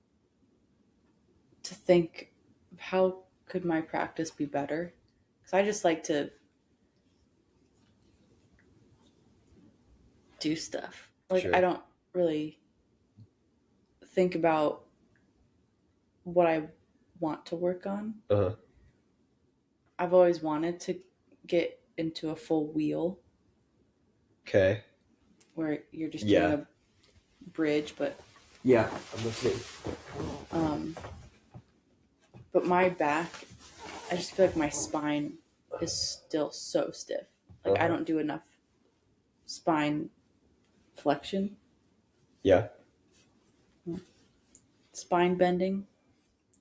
to think how could my practice be better, because I just like to do stuff. Like, I don't really think about what I want to work on. I've always wanted to get into a full wheel. Okay. Where you're just doing a bridge, but I'm listening. But my back, I just feel like my spine is still so stiff. Like I don't do enough spine flexion. Yeah. Spine bending.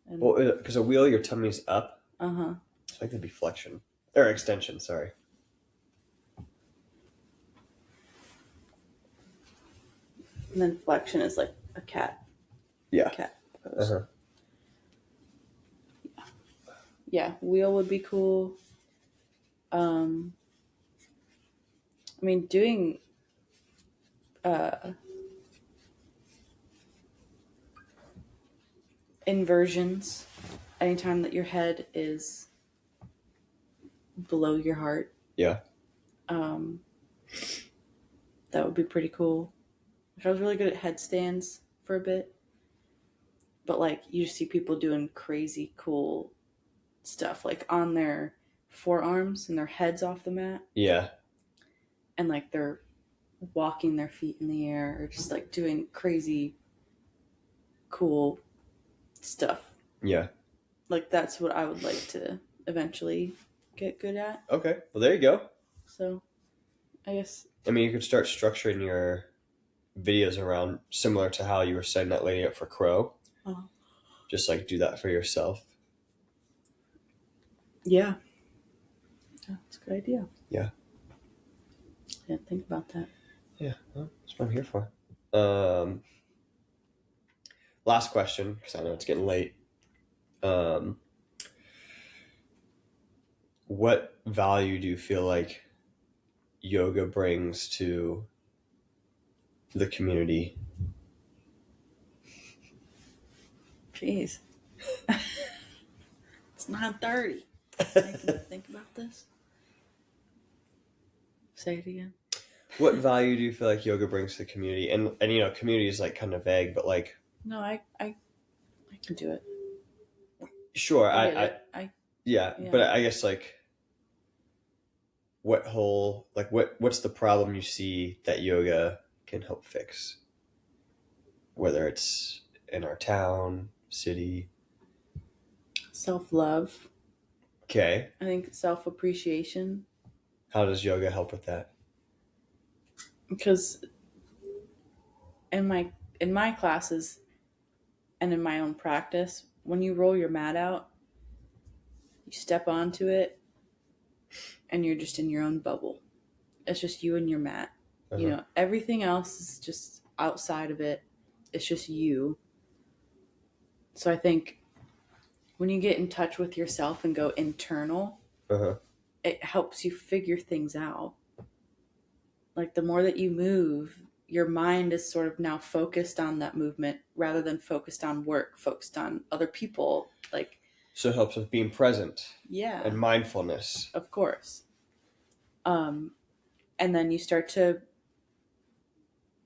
Well, because a wheel, your tummy's up. So I could be flexion or extension. Sorry. And then flexion is like a cat. Yeah. Cat pose. Yeah, wheel would be cool. I mean, doing inversions anytime that your head is below your heart. Yeah. That would be pretty cool. Like, I was really good at headstands for a bit. But like you see people doing crazy cool stuff, like on their forearms and their heads off the mat. Yeah. And like they're walking their feet in the air or just like doing crazy cool stuff. Yeah. Like that's what I would like to eventually get good at. Okay. Well, there you go. So I guess. I mean, you could start structuring your videos around similar to how you were setting that lady up for Crow. Uh-huh. Just like do that for yourself. Yeah. That's a good idea. Yeah. I didn't think about that. Yeah. Well, that's what I'm here for. Last question, because I know it's getting late. What value do you feel like yoga brings to the community? Jeez. It's 9:30. Think about this. Say it again. What value do you feel like yoga brings to the community? And you know, community is like kind of vague, but like. No, I can do it. Sure, yeah, but I guess like. What's the problem you see that yoga can help fix? Whether it's in our town, city. Self-love. Okay. I think self-appreciation. How does yoga help with that? Because in my classes and in my own practice, when you roll your mat out, you step onto it and you're just in your own bubble. It's just you and your mat. Uh-huh. You know, everything else is just outside of it. It's just you. So I think when you get in touch with yourself and go internal, it helps you figure things out. Like the more that you move, your mind is sort of now focused on that movement rather than focused on work, focused on other people. Like, so it helps with being present. Yeah. And mindfulness. Of course. And then you start to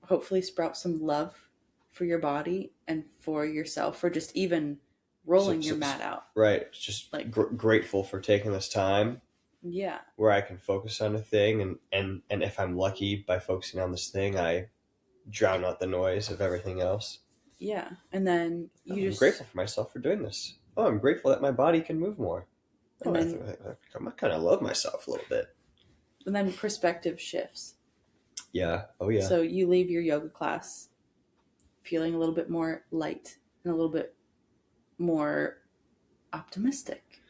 hopefully sprout some love for your body and for yourself, for just even rolling your mat out. Right. Just like grateful for taking this time. Yeah. Where I can focus on a thing, and if I'm lucky by focusing on this thing, I drown out the noise of everything else. Yeah. And then I'm grateful for myself for doing this. Oh, I'm grateful that my body can move more. Oh, I kind of love myself a little bit. And then perspective shifts. Yeah. Oh, yeah. So you leave your yoga class feeling a little bit more light and a little bit more optimistic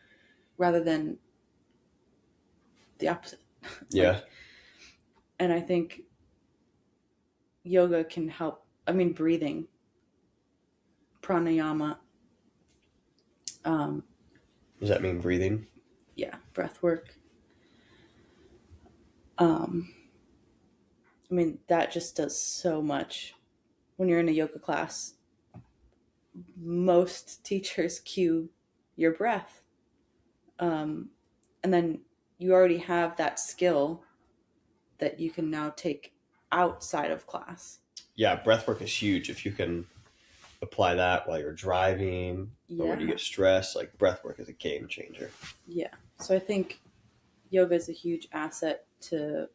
rather than the opposite. Yeah. And I think yoga can help. I mean, breathing, pranayama. Does that mean breathing? Yeah, breath work. I mean, that just does so much. When you're in a yoga class, most teachers cue your breath. And then you already have that skill that you can now take outside of class. Yeah, breath work is huge. If you can apply that while you're driving or when you get stressed, like breath work is a game changer. Yeah. So I think yoga is a huge asset to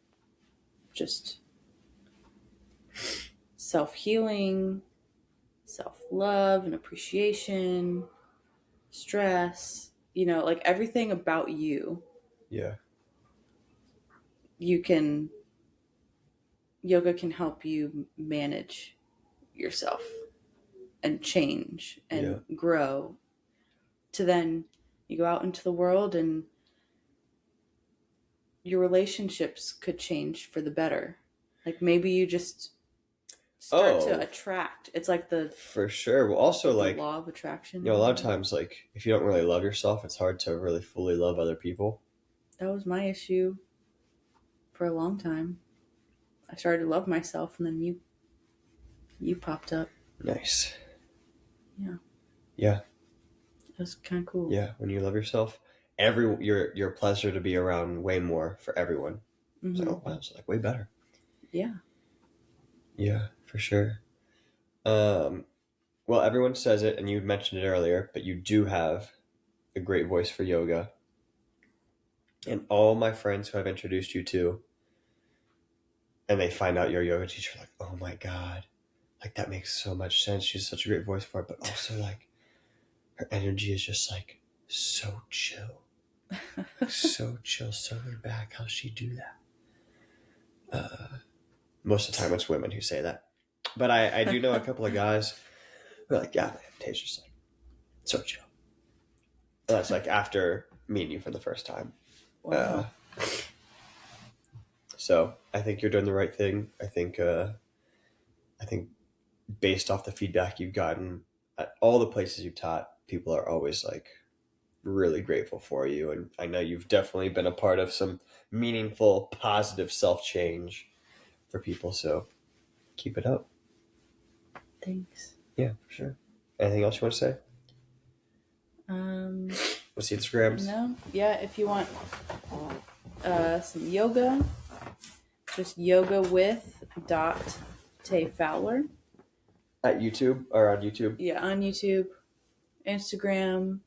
just self-healing, self-love and appreciation, stress, you know, like everything about you. Yeah. Yoga can help you manage yourself and change and grow to then you go out into the world and your relationships could change for the better. Like maybe you just start to attract. It's like for sure. Well, also like law of attraction. You know, a lot of times, like if you don't really love yourself, it's hard to really fully love other people. That was my issue for a long time. I started to love myself, and then you popped up. Nice. Yeah. Yeah. That's kind of cool. Yeah, when you love yourself, you're a pleasure to be around way more for everyone. Mm-hmm. So wow, it's like way better. Yeah. Yeah, for sure. Well, everyone says it, and you mentioned it earlier, but you do have a great voice for yoga. And all my friends who I've introduced you to, and they find out you're a yoga teacher, like, oh my God, like that makes so much sense. She has such a great voice for it, but also like her energy is just like so chill. So chill, so laid back. How's she do that? Most of the time it's women who say that. But I do know a couple of guys who are like, yeah, man, Tay's just like so chill. And that's like after meeting you for the first time. Wow. So I think you're doing the right thing. I think based off the feedback you've gotten at all the places you've taught, people are always like really grateful for you. And I know you've definitely been a part of some meaningful, positive self-change for people. So keep it up. Thanks. Yeah, for sure. Anything else you want to say? What's the Instagrams? No. Yeah, if you want some yoga, just yoga with .Fowler. At YouTube or on YouTube? Yeah, on YouTube, Instagram.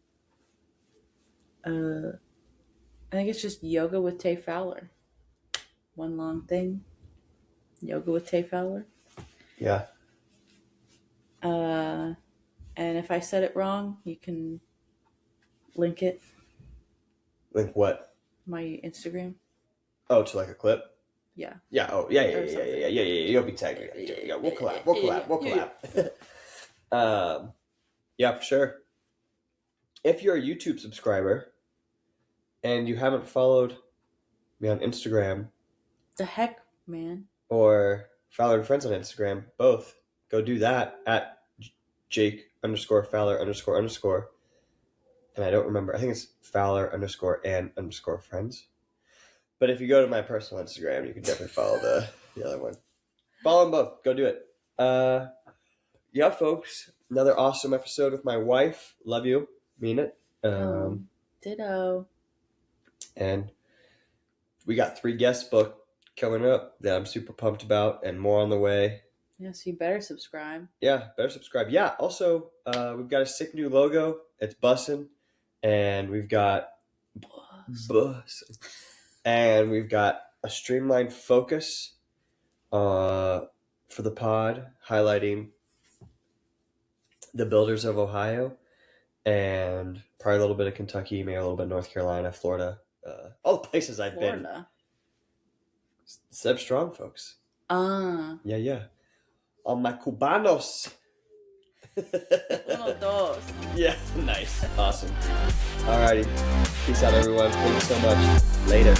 I think it's just yoga with Tay Fowler. One long thing. Yoga with Tay Fowler. Yeah. And if I said it wrong, you can link it. Link what? My Instagram. Oh, to like a clip? Yeah. Yeah. Oh, yeah. You'll be tagged. Yeah. We'll collab. Yeah, for sure. If you're a YouTube subscriber and you haven't followed me on Instagram, The heck, man. or Fowler and Friends on Instagram, both, go do that at Jake_Fowler__. And I don't remember. I think it's Fowler_and_friends. But if you go to my personal Instagram, you can definitely follow the other one. Follow them both. Go do it. Yeah, folks. Another awesome episode with my wife. Love you. Mean it. Ditto. And we got 3 guests booked coming up that I'm super pumped about, and more on the way. Yeah, so you better subscribe. Yeah, better subscribe. Yeah, also, we've got a sick new logo. It's bussin'. And we've got and we've got a streamlined focus for the pod, highlighting the builders of Ohio, and probably a little bit of Kentucky, maybe a little bit of North Carolina, Florida, all the places I've been. Seb Strong, folks. Yeah. On my Cubanos. Uno, dos. Yeah, nice. Awesome. Alrighty. Peace out, everyone. Thank you so much. Later.